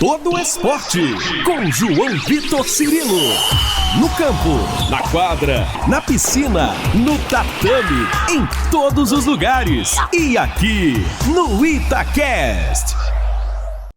todo esporte, com João Vitor Cirilo. No campo, na quadra, na piscina, no tatame, em todos os lugares. E aqui, no Itacast.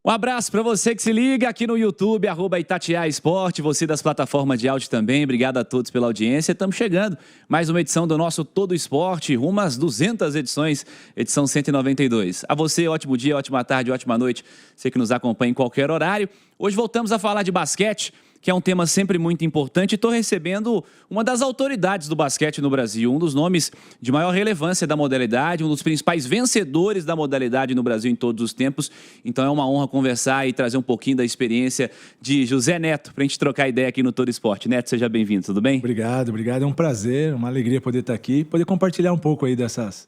Um abraço para você que se liga aqui no YouTube, @Itatiaia Esporte, você das plataformas de áudio também. Obrigado a todos pela audiência. Estamos chegando. Mais uma edição do nosso Todo Esporte, rumo às 200 edições, edição 192. A você, ótimo dia, ótima tarde, ótima noite. Você que nos acompanha em qualquer horário. Hoje voltamos a falar de basquete, que é um tema sempre muito importante. Estou recebendo uma das autoridades do basquete no Brasil, um dos nomes de maior relevância da modalidade, um dos principais vencedores da modalidade no Brasil em todos os tempos. Então é uma honra conversar e trazer um pouquinho da experiência de José Neto para a gente trocar ideia aqui no Todo Esporte. Neto, seja bem-vindo, tudo bem? Obrigado. É um prazer, uma alegria poder estar aqui, poder compartilhar um pouco aí dessas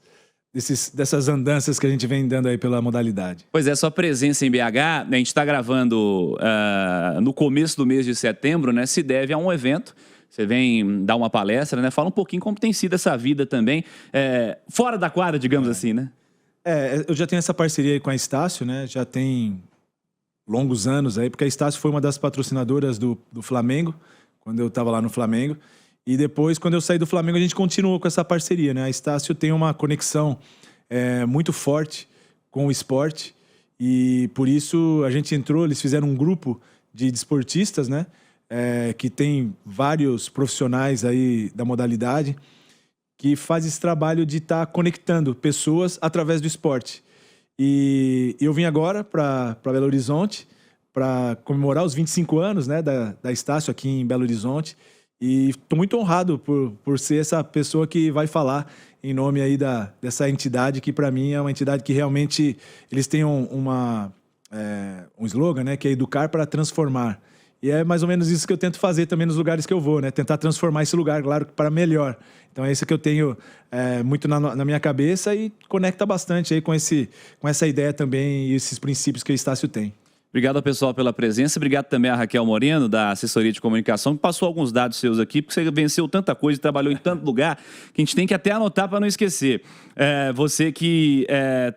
andanças que a gente vem dando aí pela modalidade. Pois é, sua presença em BH, a gente está gravando no começo do mês de setembro, né? Se deve a um evento. Você vem dar uma palestra, né? Fala um pouquinho como tem sido essa vida também, fora da quadra, digamos assim, né? Eu já tenho essa parceria aí com a Estácio, né? Já tem longos anos aí, porque a Estácio foi uma das patrocinadoras do Flamengo, quando eu estava lá no Flamengo. E depois, quando eu saí do Flamengo, a gente continuou com essa parceria, né? A Estácio tem uma conexão muito forte com o esporte e por isso a gente entrou, eles fizeram um grupo de desportistas, né? Que tem vários profissionais aí da modalidade que faz esse trabalho de estar conectando pessoas através do esporte. E eu vim agora para Belo Horizonte para comemorar os 25 anos, né, da Estácio aqui em Belo Horizonte. E estou muito honrado por ser essa pessoa que vai falar em nome aí dessa entidade, que para mim é uma entidade que realmente eles têm um slogan, né, que é educar para transformar. E é mais ou menos isso que eu tento fazer também nos lugares que eu vou, né, tentar transformar esse lugar, claro, para melhor. Então é isso que eu tenho muito na minha cabeça e conecta bastante aí com essa ideia também e esses princípios que o Estácio tem. Obrigado ao pessoal pela presença, obrigado também a Raquel Moreno, da assessoria de comunicação, que passou alguns dados seus aqui, porque você venceu tanta coisa e trabalhou em tanto lugar, que a gente tem que até anotar para não esquecer. Você que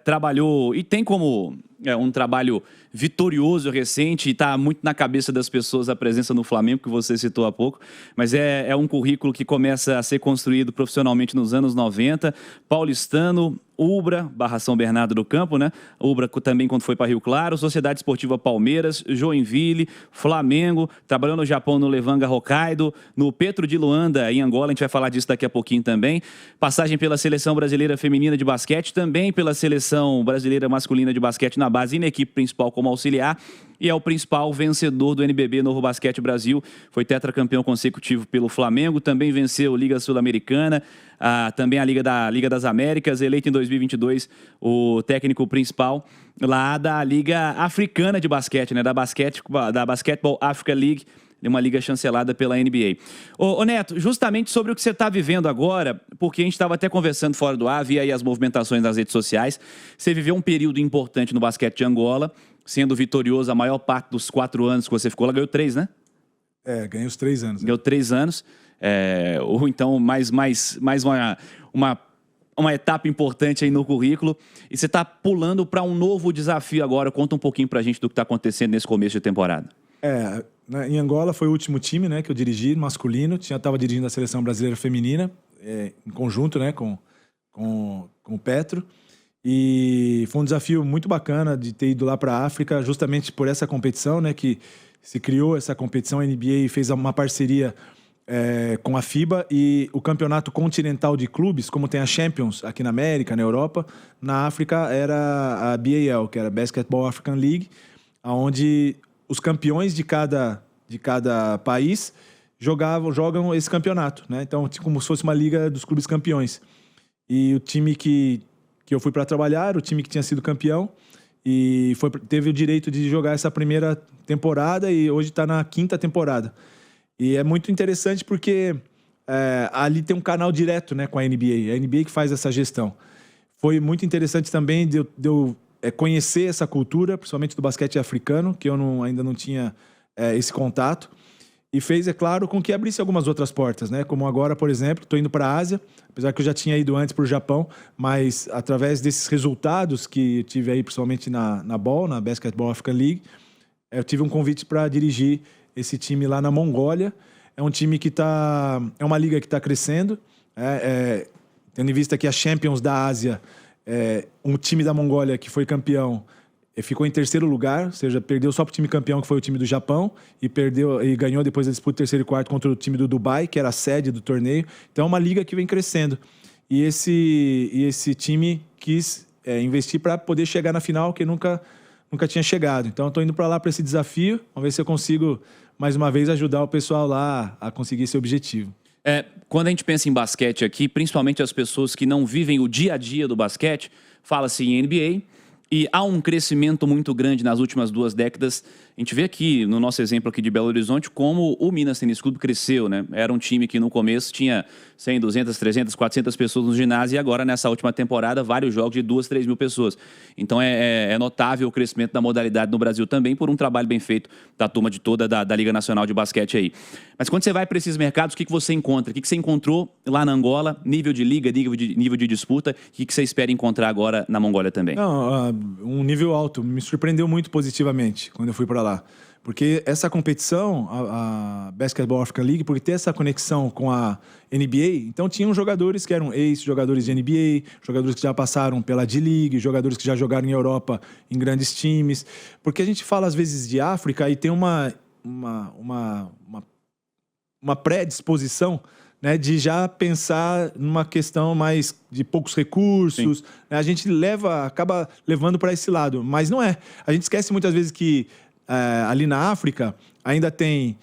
trabalhou e tem como um trabalho vitorioso, recente, e está muito na cabeça das pessoas a presença no Flamengo, que você citou há pouco, mas é um currículo que começa a ser construído profissionalmente nos anos 90, paulistano, Ubra, barra São Bernardo do Campo, né? Ubra também quando foi para Rio Claro, Sociedade Esportiva Palmeiras, Joinville, Flamengo, trabalhou no Japão no Levanga Hokkaido, no Petro de Luanda, em Angola, a gente vai falar disso daqui a pouquinho também, passagem pela Seleção Brasileira Feminina de Basquete, também pela Seleção Brasileira Masculina de Basquete na base e na equipe principal como auxiliar, e é o principal vencedor do NBB Novo Basquete Brasil, foi tetracampeão consecutivo pelo Flamengo, também venceu Liga Sul-Americana, também a Liga das Américas, eleito em 2022 o técnico principal lá da Liga Africana de Basquete, né, da Basketball Africa League, uma liga chancelada pela NBA. Ô Neto, justamente sobre o que você está vivendo agora, porque a gente estava até conversando fora do ar, via aí as movimentações das redes sociais, você viveu um período importante no basquete de Angola, sendo vitorioso a maior parte dos 4 anos que você ficou lá, ganhou 3, né? Ganhei os 3 anos. Ganhou 3 anos, ou então mais uma etapa importante aí no currículo, e você está pulando para um novo desafio agora. Conta um pouquinho para a gente do que está acontecendo nesse começo de temporada. Em Angola foi o último time, né, que eu dirigi, masculino. Estava dirigindo a Seleção Brasileira Feminina, em conjunto, né, com o Petro. E foi um desafio muito bacana de ter ido lá para a África, justamente por essa competição, né, que se criou essa competição. A NBA fez uma parceria com a FIBA e o campeonato continental de clubes, como tem a Champions aqui na América, na Europa, na África era a BAL, que era a Basketball African League, onde os campeões de cada país jogam esse campeonato, né? Então, como se fosse uma liga dos clubes campeões. E o time que eu fui para trabalhar era o time que tinha sido campeão e teve o direito de jogar essa primeira temporada e hoje está na 5ª temporada. E é muito interessante porque ali tem um canal direto, né, com a NBA. A NBA que faz essa gestão. Foi muito interessante também de eu conhecer essa cultura, principalmente do basquete africano, que eu ainda não tinha esse contato. E fez, é claro, com que abrisse algumas outras portas, né? Como agora, por exemplo, estou indo para a Ásia, apesar que eu já tinha ido antes para o Japão, mas através desses resultados que eu tive aí, principalmente na BAL, na Basketball African League, eu tive um convite para dirigir esse time lá na Mongólia. É um time que é uma liga que está crescendo. Tendo em vista que a Champions da Ásia, um time da Mongólia que foi campeão ficou em terceiro lugar, ou seja, perdeu só para o time campeão, que foi o time do Japão, e ganhou depois da disputa terceiro e quarto contra o time do Dubai, que era a sede do torneio. Então é uma liga que vem crescendo. E esse time quis investir para poder chegar na final, que nunca tinha chegado. Então estou indo para lá para esse desafio. Vamos ver se eu consigo, mais uma vez, ajudar o pessoal lá a conseguir esse objetivo. Quando a gente pensa em basquete aqui, principalmente as pessoas que não vivem o dia a dia do basquete, fala-se em NBA, e há um crescimento muito grande nas últimas 2 décadas. A gente vê aqui, no nosso exemplo aqui de Belo Horizonte, como o Minas Tênis Clube cresceu, né? Era um time que no começo tinha 100, 200, 300, 400 pessoas no ginásio, e agora, nessa última temporada, vários jogos de 2, 3 mil pessoas. Então é notável o crescimento da modalidade no Brasil também, por um trabalho bem feito da turma de toda da Liga Nacional de Basquete aí. Mas quando você vai para esses mercados, o que você encontra? O que você encontrou lá na Angola, nível de liga, nível de disputa? O que você espera encontrar agora na Mongólia também? Um nível alto. Me surpreendeu muito positivamente quando eu fui para lá. Porque essa competição, a Basketball Africa League, porque tem essa conexão com a NBA, então tinham jogadores que eram ex-jogadores de NBA, jogadores que já passaram pela D-League, jogadores que já jogaram em Europa em grandes times. Porque a gente fala às vezes de África e tem uma predisposição, né, de já pensar numa questão mais de poucos recursos. Né, a gente acaba levando para esse lado, mas não é. A gente esquece muitas vezes que ali na África ainda tem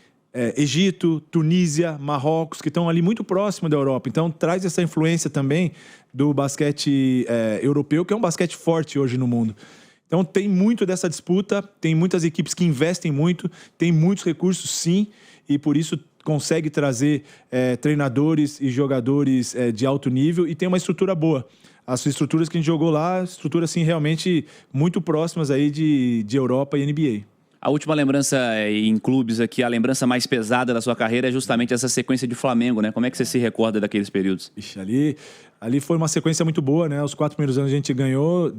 Egito, Tunísia, Marrocos, que estão ali muito próximo da Europa. Então traz essa influência também do basquete europeu, que é um basquete forte hoje no mundo. Então tem muito dessa disputa, tem muitas equipes que investem muito, tem muitos recursos, sim, e por isso consegue trazer treinadores e jogadores de alto nível e tem uma estrutura boa. As estruturas que a gente jogou lá, estruturas assim, realmente muito próximas aí de Europa e NBA. A última lembrança em clubes aqui, a lembrança mais pesada da sua carreira é justamente essa sequência de Flamengo, né? Como é que você se recorda daqueles períodos? Ixi, ali foi uma sequência muito boa, né? Os 4 primeiros anos a gente ganhou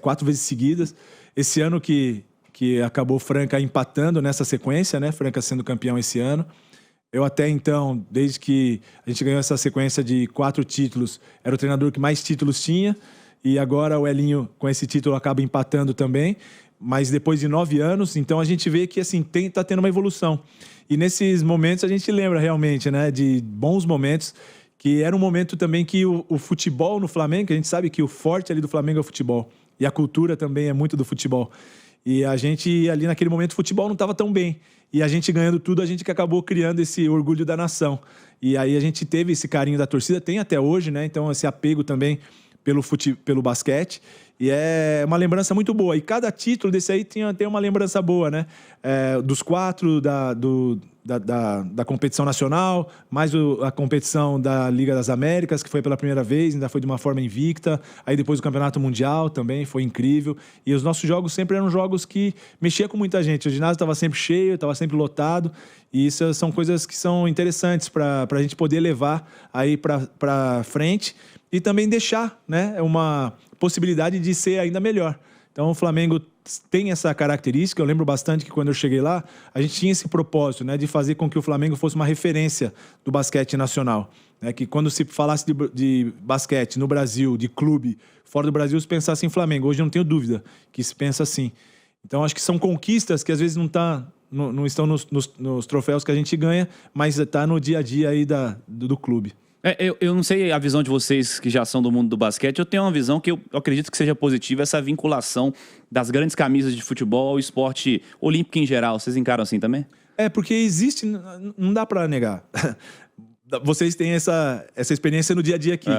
4 vezes seguidas. Esse ano que acabou Franca empatando nessa sequência, né? Franca sendo campeão esse ano. Eu até então, desde que a gente ganhou essa sequência de 4 títulos, era o treinador que mais títulos tinha. E agora o Elinho, com esse título, acaba empatando também. Mas depois de 9 anos, então a gente vê que assim, tá tendo uma evolução. E nesses momentos a gente lembra realmente, né, de bons momentos, que era um momento também que o futebol no Flamengo, a gente sabe que o forte ali do Flamengo é o futebol. E a cultura também é muito do futebol. E a gente, ali naquele momento, o futebol não estava tão bem. E a gente ganhando tudo, a gente que acabou criando esse orgulho da nação. E aí a gente teve esse carinho da torcida, tem até hoje, né? Então esse apego também pelo basquete. E é uma lembrança muito boa. E cada título desse aí tem uma lembrança boa, né? Dos 4 da competição nacional, mais a competição da Liga das Américas, que foi pela primeira vez, ainda foi de uma forma invicta. Aí depois o Campeonato Mundial também foi incrível. E os nossos jogos sempre eram jogos que mexiam com muita gente. O ginásio estava sempre cheio, estava sempre lotado. E isso são coisas que são interessantes para a gente poder levar aí para frente e também deixar, né, uma possibilidade de ser ainda melhor. Então o Flamengo tem essa característica. Eu lembro bastante que quando eu cheguei lá, a gente tinha esse propósito, né, de fazer com que o Flamengo fosse uma referência do basquete nacional. Né, que quando se falasse de basquete no Brasil, de clube, fora do Brasil, se pensasse em Flamengo. Hoje eu não tenho dúvida que se pensa assim. Então acho que são conquistas que às vezes não estão nos troféus que a gente ganha, mas está no dia a dia aí do clube. Eu não sei a visão de vocês que já são do mundo do basquete. Eu tenho uma visão que eu acredito que seja positiva, essa vinculação das grandes camisas de futebol ao esporte olímpico em geral. Vocês encaram assim também? Porque existe, não dá para negar. Vocês têm essa experiência no dia a dia aqui.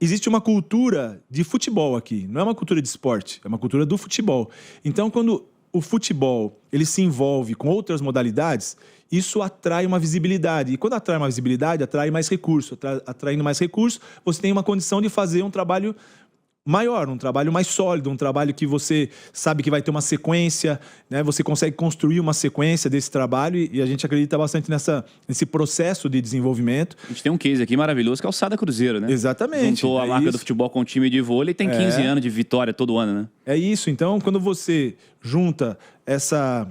Existe uma cultura de futebol aqui. Não é uma cultura de esporte, é uma cultura do futebol. Então, quando o futebol ele se envolve com outras modalidades, isso atrai uma visibilidade. E quando atrai uma visibilidade, atrai mais recurso. Atraindo mais recurso, você tem uma condição de fazer um trabalho maior, um trabalho mais sólido, um trabalho que você sabe que vai ter uma sequência, né? Você consegue construir uma sequência desse trabalho e a gente acredita bastante nesse processo de desenvolvimento. A gente tem um case aqui maravilhoso que é o Sada Cruzeiro, né? Exatamente. Juntou a marca do futebol com o time de vôlei e tem 15 anos de vitória todo ano, né? É isso. Então, quando você junta essa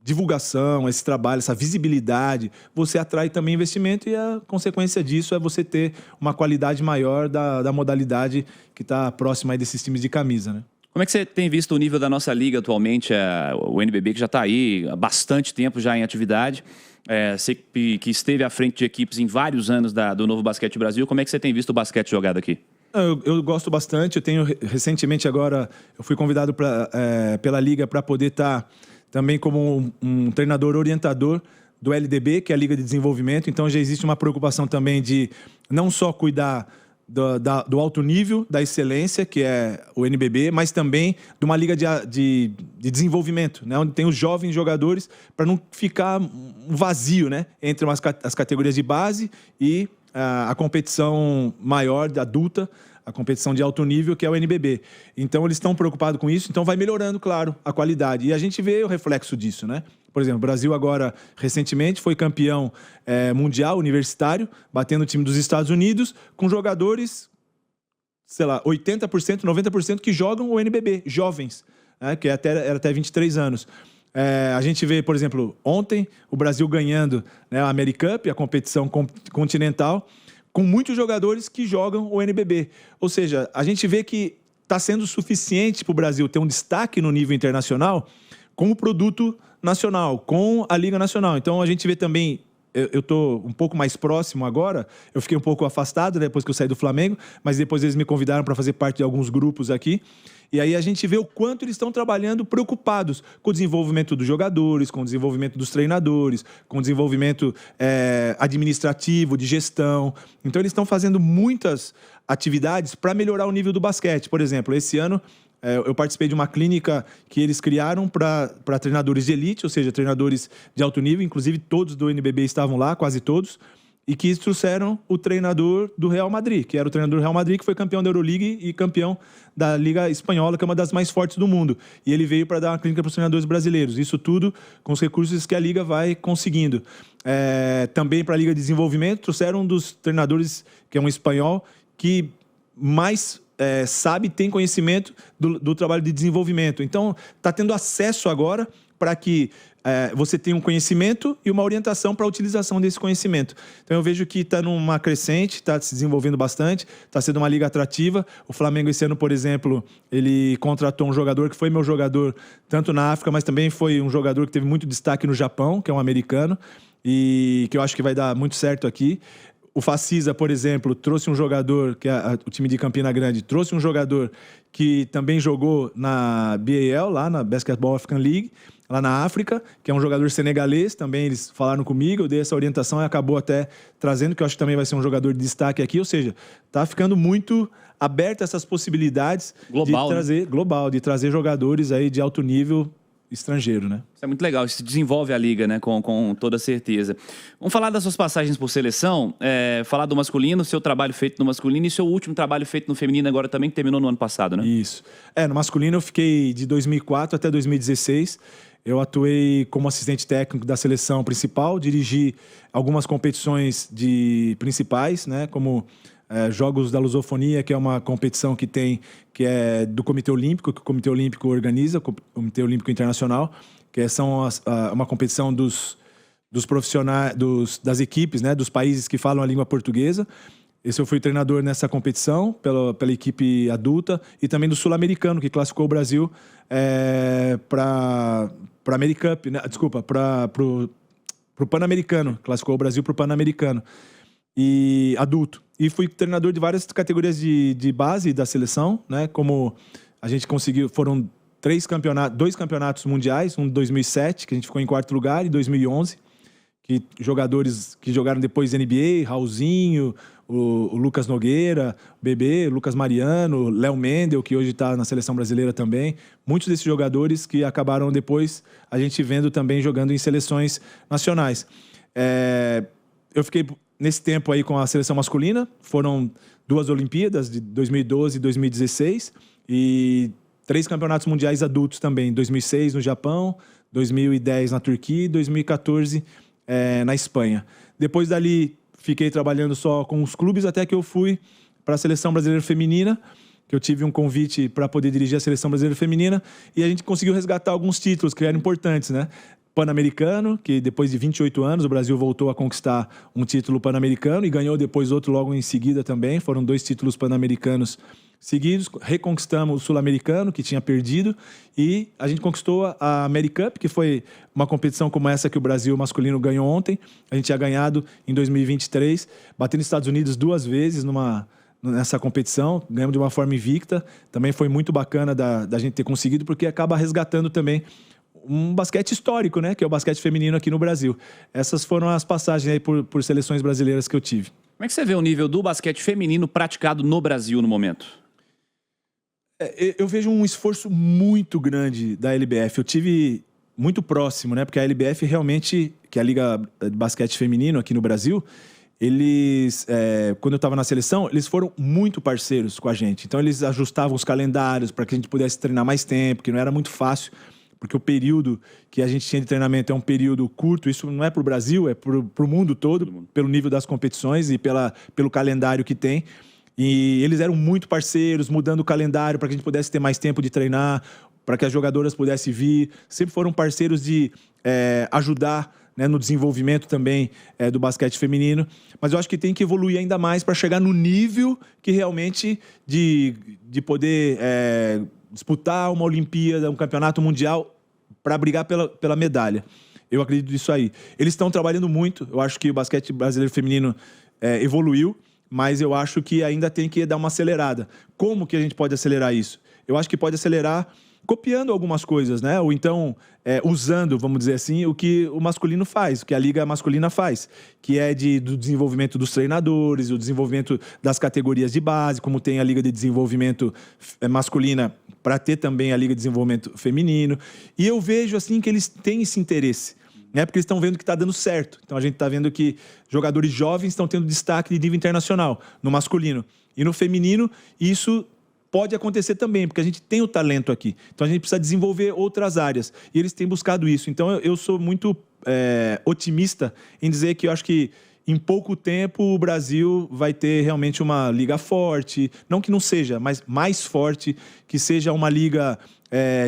divulgação, esse trabalho, essa visibilidade, você atrai também investimento e a consequência disso é você ter uma qualidade maior da modalidade que está próxima aí desses times de camisa, né? Como é que você tem visto o nível da nossa liga atualmente, o NBB, que já está aí há bastante tempo já em atividade, você que esteve à frente de equipes em vários anos do Novo Basquete Brasil, como é que você tem visto o basquete jogado aqui? Eu gosto bastante, eu tenho recentemente agora, eu fui convidado pela liga para poder estar também como um treinador orientador do LDB, que é a Liga de Desenvolvimento. Então já existe uma preocupação também de não só cuidar do alto nível, da excelência, que é o NBB, mas também de uma liga de desenvolvimento, né? Onde tem os jovens jogadores, para não ficar um vazio, né? Entre as categorias de base e a competição maior, adulta, a competição de alto nível, que é o NBB. Então, eles estão preocupados com isso, então vai melhorando, claro, a qualidade. E a gente vê o reflexo disso, né? Por exemplo, o Brasil agora, recentemente, foi campeão mundial universitário, batendo o time dos Estados Unidos, com jogadores, sei lá, 80%, 90% que jogam o NBB, jovens, né? Que era até 23 anos. A gente vê, por exemplo, ontem, o Brasil ganhando, né, a AmeriCup, a competição continental, com muitos jogadores que jogam o NBB. Ou seja, a gente vê que está sendo suficiente para o Brasil ter um destaque no nível internacional com o produto nacional, com a Liga Nacional. Então, a gente vê também... Eu estou um pouco mais próximo agora, eu fiquei um pouco afastado, né, depois que eu saí do Flamengo, mas depois eles me convidaram para fazer parte de alguns grupos aqui. E aí a gente vê o quanto eles estão trabalhando preocupados com o desenvolvimento dos jogadores, com o desenvolvimento dos treinadores, com o desenvolvimento administrativo, de gestão. Então eles estão fazendo muitas atividades para melhorar o nível do basquete. Por exemplo, esse ano eu participei de uma clínica que eles criaram para treinadores de elite, ou seja, treinadores de alto nível, inclusive todos do NBB estavam lá, quase todos, e que trouxeram o treinador do Real Madrid, que era o treinador do Real Madrid, que foi campeão da Euroleague e campeão da Liga Espanhola, que é uma das mais fortes do mundo. E ele veio para dar uma clínica para os treinadores brasileiros. Isso tudo com os recursos que a Liga vai conseguindo. Também para a Liga de Desenvolvimento, trouxeram um dos treinadores, que é um espanhol, que mais sabe, tem conhecimento do trabalho de desenvolvimento. Então, está tendo acesso agora para que você tenha um conhecimento e uma orientação para a utilização desse conhecimento. Então, eu vejo que está numa crescente, está se desenvolvendo bastante, está sendo uma liga atrativa. O Flamengo, esse ano, por exemplo, ele contratou um jogador que foi meu jogador tanto na África, mas também foi um jogador que teve muito destaque no Japão, que é um americano, e que eu acho que vai dar muito certo aqui. O Facisa, por exemplo, trouxe um jogador, que é o time de Campina Grande, trouxe um jogador que também jogou na BAL, lá na Basketball African League, lá na África, que é um jogador senegalês, também eles falaram comigo, eu dei essa orientação e acabou até trazendo, que eu acho que também vai ser um jogador de destaque aqui, ou seja, está ficando muito aberto a essas possibilidades de trazer jogadores aí de alto nível estrangeiro, né? Isso é muito legal, isso desenvolve a liga, né? Com toda certeza. Vamos falar das suas passagens por seleção, falar do masculino, seu trabalho feito no masculino e seu último trabalho feito no feminino agora também, que terminou no ano passado, né? Isso. No masculino eu fiquei de 2004 até 2016. Eu atuei como assistente técnico da seleção principal, dirigi algumas competições principais, né? Como Jogos da Lusofonia, que é uma competição que é do Comitê Olímpico, que o Comitê Olímpico organiza, o Comitê Olímpico Internacional, que são uma competição dos profissionais, das equipes, né, dos países que falam a língua portuguesa. Eu fui treinador nessa competição pela equipe adulta e também do Sul-Americano, que classificou o Brasil para a AmeriCup, né? Desculpa, para o Pan-Americano, classificou o Brasil para o Pan-Americano e adulto. E fui treinador de várias categorias de base da seleção, né? Como a gente conseguiu, foram dois campeonatos mundiais, um em 2007, que a gente ficou em quarto lugar, e 2011, que jogadores que jogaram depois NBA, Raulzinho, o Lucas Nogueira, o Bebê, Lucas Mariano, Léo Mendel, que hoje está na seleção brasileira também. Muitos desses jogadores que acabaram depois a gente vendo também jogando em seleções nacionais. Eu fiquei nesse tempo aí com a seleção masculina, foram 2 Olimpíadas, de 2012 e 2016, e 3 campeonatos mundiais adultos também, 2006 no Japão, 2010 na Turquia e 2014 na Espanha. Depois dali, fiquei trabalhando só com os clubes até que eu fui para a Seleção Brasileira Feminina, que eu tive um convite para poder dirigir a Seleção Brasileira Feminina, e a gente conseguiu resgatar alguns títulos que eram importantes, né? Pan-Americano, que depois de 28 anos o Brasil voltou a conquistar um título pan-americano e ganhou depois outro logo em seguida também. Foram 2 títulos pan-americanos seguidos. Reconquistamos o Sul-Americano, que tinha perdido, e a gente conquistou a AmeriCup, que foi uma competição como essa que o Brasil masculino ganhou ontem. A gente tinha ganhado em 2023, batendo os Estados Unidos 2 vezes nessa competição, ganhamos de uma forma invicta. Também foi muito bacana da gente ter conseguido, porque acaba resgatando também um basquete histórico, né? Que é o basquete feminino aqui no Brasil. Essas foram as passagens aí por seleções brasileiras que eu tive. Como é que você vê o nível do basquete feminino praticado no Brasil no momento? Eu vejo um esforço muito grande da LBF. Eu tive muito próximo, né? Porque a LBF realmente, que é a Liga de Basquete Feminino aqui no Brasil, eles, quando eu estava na seleção, eles foram muito parceiros com a gente. Então, eles ajustavam os calendários para que a gente pudesse treinar mais tempo, que não era muito fácil, porque o período que a gente tinha de treinamento é um período curto. Isso não é para o Brasil, é para o mundo todo, pelo nível das competições e pelo calendário que tem. E eles eram muito parceiros, mudando o calendário para que a gente pudesse ter mais tempo de treinar, para que as jogadoras pudessem vir. Sempre foram parceiros de ajudar, né, no desenvolvimento também do basquete feminino. Mas eu acho que tem que evoluir ainda mais para chegar no nível que realmente de poder disputar uma Olimpíada, um campeonato mundial para brigar pela medalha. Eu acredito nisso aí. Eles estão trabalhando muito. Eu acho que o basquete brasileiro feminino evoluiu, mas eu acho que ainda tem que dar uma acelerada. Como que a gente pode acelerar isso? Eu acho que pode acelerar copiando algumas coisas, né? Ou então usando, vamos dizer assim, o que o masculino faz, o que a liga masculina faz, que é do desenvolvimento dos treinadores, o desenvolvimento das categorias de base, como tem a liga de desenvolvimento masculina, para ter também a liga de desenvolvimento feminino. E eu vejo assim que eles têm esse interesse, né? Porque eles estão vendo que está dando certo. Então a gente está vendo que jogadores jovens estão tendo destaque de nível internacional no masculino. E no feminino, isso pode acontecer também, porque a gente tem o talento aqui. Então a gente precisa desenvolver outras áreas. E eles têm buscado isso. Então eu sou muito otimista em dizer que eu acho que em pouco tempo o Brasil vai ter realmente uma liga forte. Não que não seja, mas mais forte, que seja uma liga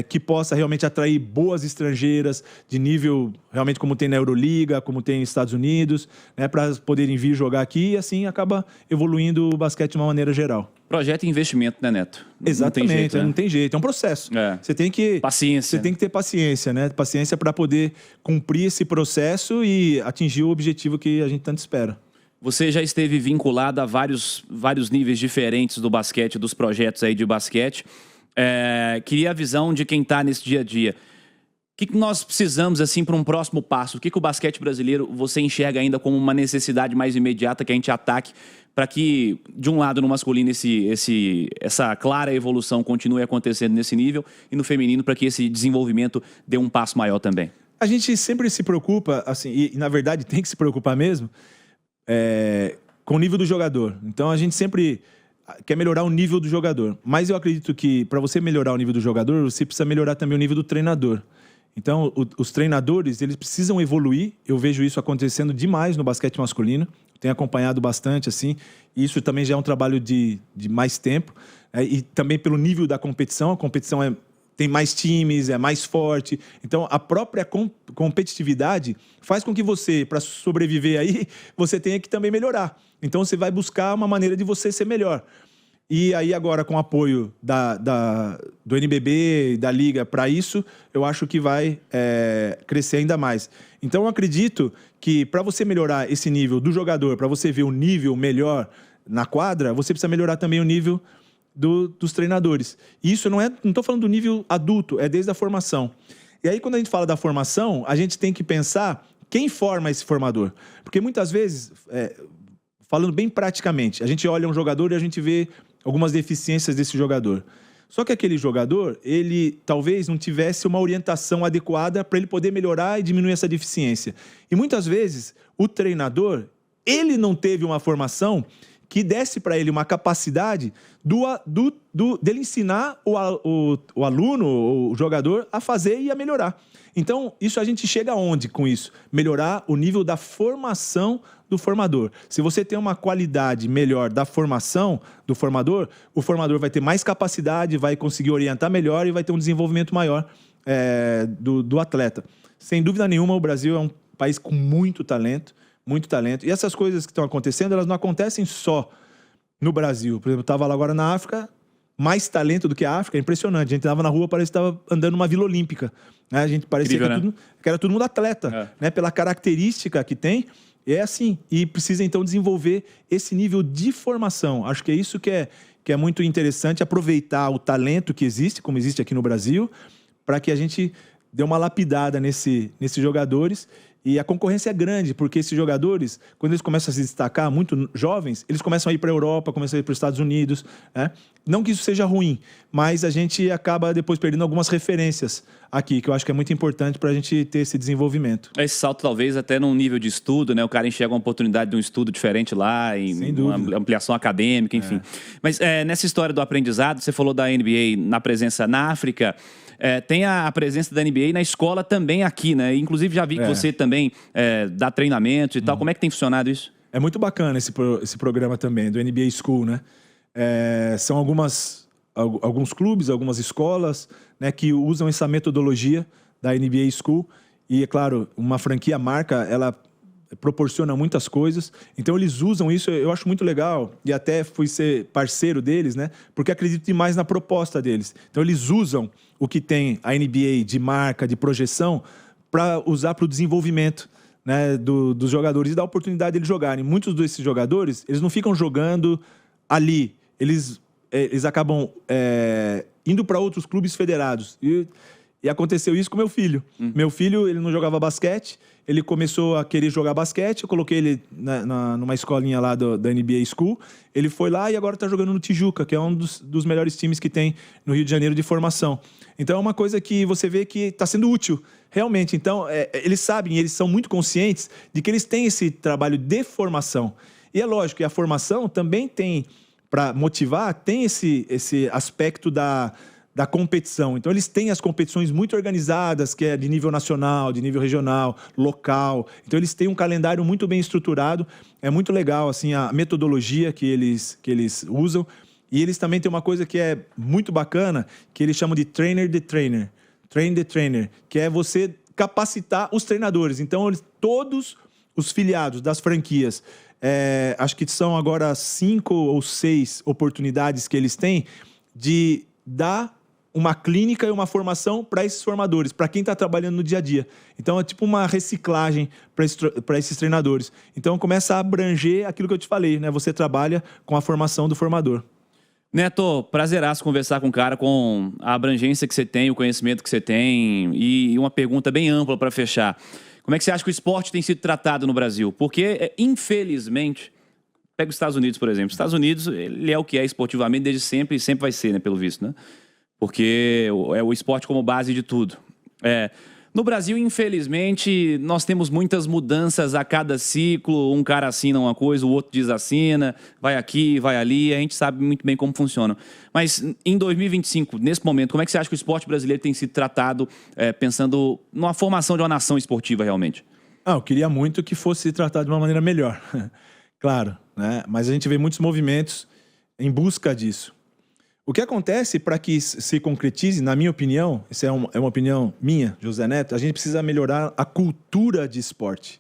que possa realmente atrair boas estrangeiras de nível realmente como tem na Euroliga, como tem nos Estados Unidos, né, para poderem vir jogar aqui e assim acaba evoluindo o basquete de uma maneira geral. Projeto e investimento, né, Neto? Exatamente, não tem jeito, é um processo. Você tem que paciência. Você tem que ter paciência, né? Paciência para poder cumprir esse processo e atingir o objetivo que a gente tanto espera. Você já esteve vinculado a vários níveis diferentes do basquete, dos projetos aí de basquete. Queria a visão de quem está nesse dia a dia. O que nós precisamos assim para um próximo passo? O que o basquete brasileiro você enxerga ainda como uma necessidade mais imediata que a gente ataque para que, de um lado, no masculino, essa clara evolução continue acontecendo nesse nível e no feminino para que esse desenvolvimento dê um passo maior também? A gente sempre se preocupa, assim, e na verdade tem que se preocupar mesmo, com o nível do jogador. Então a gente sempre quer melhorar o nível do jogador. Mas eu acredito que para você melhorar o nível do jogador, você precisa melhorar também o nível do treinador. Então, os treinadores, eles precisam evoluir. Eu vejo isso acontecendo demais no basquete masculino. Tenho acompanhado bastante, assim. E isso também já é um trabalho de mais tempo. E também pelo nível da competição. A competição tem mais times, é mais forte. Então, a própria competitividade faz com que você, para sobreviver aí, você tenha que também melhorar. Então, você vai buscar uma maneira de você ser melhor. E aí agora, com o apoio do NBB e da Liga para isso, eu acho que vai crescer ainda mais. Então, eu acredito que para você melhorar esse nível do jogador, para você ver o nível melhor na quadra, você precisa melhorar também o nível dos treinadores. E isso não estou falando do nível adulto, é desde a formação. E aí, quando a gente fala da formação, a gente tem que pensar quem forma esse formador. Porque muitas vezes, falando bem praticamente, a gente olha um jogador e a gente vê algumas deficiências desse jogador. Só que aquele jogador, ele talvez não tivesse uma orientação adequada para ele poder melhorar e diminuir essa deficiência. E muitas vezes, o treinador, ele não teve uma formação que desse para ele uma capacidade dele ensinar o aluno, o jogador, a fazer e a melhorar. Então, isso a gente chega aonde com isso? Melhorar o nível da formação do formador. Se você tem uma qualidade melhor da formação do formador, o formador vai ter mais capacidade, vai conseguir orientar melhor e vai ter um desenvolvimento maior do atleta. Sem dúvida nenhuma, o Brasil é um país com muito talento. Muito talento. E essas coisas que estão acontecendo, elas não acontecem só no Brasil. Por exemplo, eu estava lá agora na África, mais talento do que a África, é impressionante. A gente estava na rua, parecia que estava andando numa Vila Olímpica. Né? A gente parecia que era todo mundo atleta, né? Pela característica que tem. É assim. E precisa, então, desenvolver esse nível de formação. Acho que é isso que é muito interessante, aproveitar o talento que existe, como existe aqui no Brasil, para que a gente dê uma lapidada nesses jogadores. E a concorrência é grande, porque esses jogadores, quando eles começam a se destacar, muito jovens, eles começam a ir para a Europa, começam a ir para os Estados Unidos. Né? Não que isso seja ruim, mas a gente acaba depois perdendo algumas referências aqui, que eu acho que é muito importante para a gente ter esse desenvolvimento. Esse salto talvez até num nível de estudo, né? O cara enxerga uma oportunidade de um estudo diferente lá, em uma ampliação acadêmica, enfim. Mas nessa história do aprendizado, você falou da NBA na presença na África. Tem a presença da NBA na escola também aqui, né? Inclusive já vi que você também dá treinamento e tal. Como é que tem funcionado isso? É muito bacana esse programa também, do NBA School, né? São alguns clubes, algumas escolas, né, que usam essa metodologia da NBA School. E, é claro, uma franquia marca, ela proporciona muitas coisas. Então, eles usam isso, eu acho muito legal. E até fui ser parceiro deles, né? Porque acredito demais na proposta deles. Então, eles usam o que tem a NBA de marca, de projeção, para usar para o desenvolvimento, né, dos jogadores e dar a oportunidade deles jogarem. Muitos desses jogadores, eles não ficam jogando ali. Eles acabam indo para outros clubes federados. E aconteceu isso com meu filho. Meu filho, ele não jogava basquete, ele começou a querer jogar basquete, eu coloquei ele numa escolinha lá da NBA School, ele foi lá e agora está jogando no Tijuca, que é um dos melhores times que tem no Rio de Janeiro de formação. Então é uma coisa que você vê que está sendo útil, realmente. Então eles sabem, eles são muito conscientes de que eles têm esse trabalho de formação. E é lógico que a formação também tem, para motivar, tem esse aspecto da competição. Então, eles têm as competições muito organizadas, que é de nível nacional, de nível regional, local. Então, eles têm um calendário muito bem estruturado. É muito legal, assim, a metodologia que eles usam. E eles também têm uma coisa que é muito bacana, que eles chamam de trainer the trainer. Train the trainer, que é você capacitar os treinadores. Então, todos os filiados das franquias, acho que são agora 5 ou 6 oportunidades que eles têm de dar uma clínica e uma formação para esses formadores, para quem está trabalhando no dia a dia. Então, é tipo uma reciclagem para esses treinadores. Então, começa a abranger aquilo que eu te falei, né? Você trabalha com a formação do formador. Neto, prazeraço conversar com um cara com a abrangência que você tem, o conhecimento que você tem, e uma pergunta bem ampla para fechar. Como é que você acha que o esporte tem sido tratado no Brasil? Porque, infelizmente, pega os Estados Unidos, por exemplo. Os Estados Unidos, ele é o que é esportivamente desde sempre e sempre vai ser, né, pelo visto, né? Porque é o esporte como base de tudo. No Brasil, infelizmente, nós temos muitas mudanças a cada ciclo. Um cara assina uma coisa, o outro desassina, vai aqui, vai ali. A gente sabe muito bem como funciona. Mas em 2025, nesse momento, como é que você acha que o esporte brasileiro tem sido tratado, pensando numa formação de uma nação esportiva realmente? Eu queria muito que fosse tratado de uma maneira melhor. Claro, né? Mas a gente vê muitos movimentos em busca disso. O que acontece para que se concretize, na minha opinião, isso é uma opinião minha, José Neto, a gente precisa melhorar a cultura de esporte.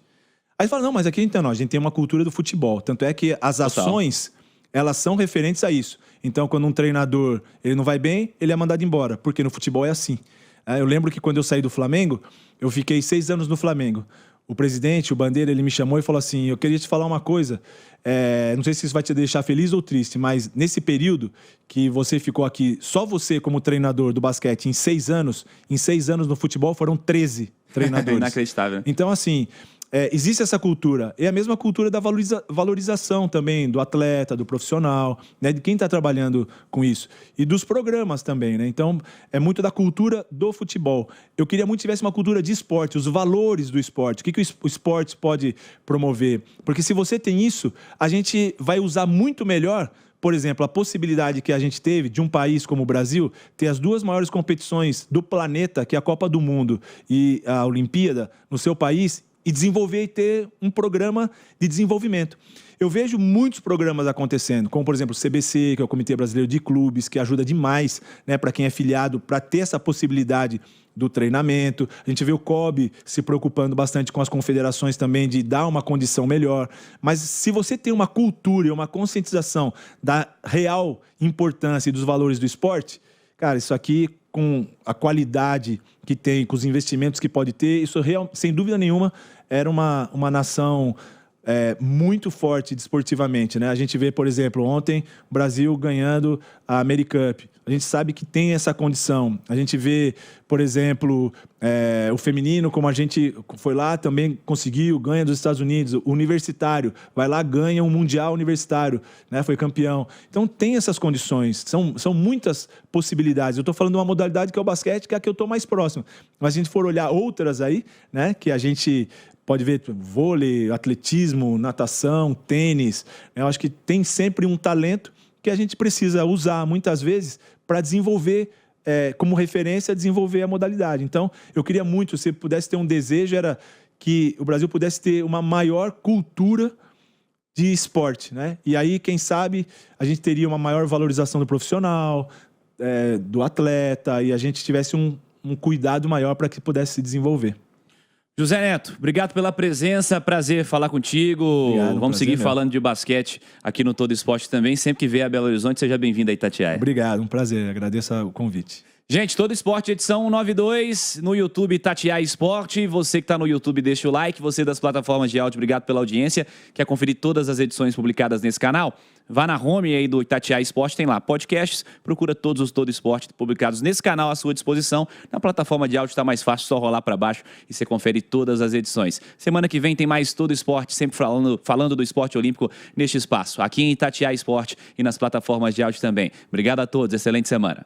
Aí fala, não, mas aqui então, a gente tem uma cultura do futebol. Tanto é que as ações, elas são referentes a isso. Então, quando um treinador ele não vai bem, ele é mandado embora, porque no futebol é assim. Eu lembro que quando eu saí do Flamengo, eu fiquei 6 anos no Flamengo. O presidente, o Bandeira, ele me chamou e falou assim, eu queria te falar uma coisa, não sei se isso vai te deixar feliz ou triste, mas nesse período que você ficou aqui, só você como treinador do basquete em 6 anos no futebol foram 13 treinadores. Inacreditável. Então, assim, existe essa cultura. E a mesma cultura da valorização também do atleta, do profissional, né, de quem está trabalhando com isso. E dos programas também, né? Então, é muito da cultura do futebol. Eu queria muito que tivesse uma cultura de esporte, os valores do esporte. O que o esporte pode promover? Porque se você tem isso, a gente vai usar muito melhor, por exemplo, a possibilidade que a gente teve de um país como o Brasil ter as 2 maiores competições do planeta, que é a Copa do Mundo e a Olimpíada, no seu país, e desenvolver e ter um programa de desenvolvimento. Eu vejo muitos programas acontecendo, como, por exemplo, o CBC, que é o Comitê Brasileiro de Clubes, que ajuda demais, né, para quem é filiado, para ter essa possibilidade do treinamento. A gente vê o COB se preocupando bastante com as confederações também de dar uma condição melhor. Mas se você tem uma cultura e uma conscientização da real importância e dos valores do esporte, cara, isso aqui, com a qualidade que tem, com os investimentos que pode ter, isso sem dúvida nenhuma era uma nação muito forte desportivamente, né? A gente vê, por exemplo, ontem o Brasil ganhando a AmeriCup. A gente sabe que tem essa condição. A gente vê, por exemplo, o feminino, como a gente foi lá, também conseguiu, ganha dos Estados Unidos. O universitário vai lá, ganha um mundial universitário, né? Foi campeão. Então tem essas condições. São muitas possibilidades. Eu estou falando de uma modalidade que é o basquete, que é a que eu estou mais próximo. Mas se a gente for olhar outras aí, né? Que a gente pode ver vôlei, atletismo, natação, tênis. Eu acho que tem sempre um talento que a gente precisa usar muitas vezes para desenvolver, como referência, desenvolver a modalidade. Então, eu queria muito, se pudesse ter um desejo, era que o Brasil pudesse ter uma maior cultura de esporte, né? E aí, quem sabe, a gente teria uma maior valorização do profissional, do atleta, e a gente tivesse um cuidado maior para que pudesse se desenvolver. José Neto, obrigado pela presença, prazer falar contigo. Obrigado, vamos seguir falando de basquete aqui no Todo Esporte também. Sempre que vier a Belo Horizonte, seja bem-vindo a Itatiaia. Obrigado, um prazer, agradeço o convite. Gente, Todo Esporte, edição 92, no YouTube Itatiaia Esporte. Você que está no YouTube, deixa o like. Você das plataformas de áudio, obrigado pela audiência. Quer conferir todas as edições publicadas nesse canal? Vá na home aí do Itatiaia Esporte, tem lá podcasts, procura todos os Todo Esporte publicados nesse canal à sua disposição. Na plataforma de áudio está mais fácil, só rolar para baixo e você confere todas as edições. Semana que vem tem mais Todo Esporte, sempre falando do esporte olímpico neste espaço, aqui em Itatiaia Esporte e nas plataformas de áudio também. Obrigado a todos, excelente semana.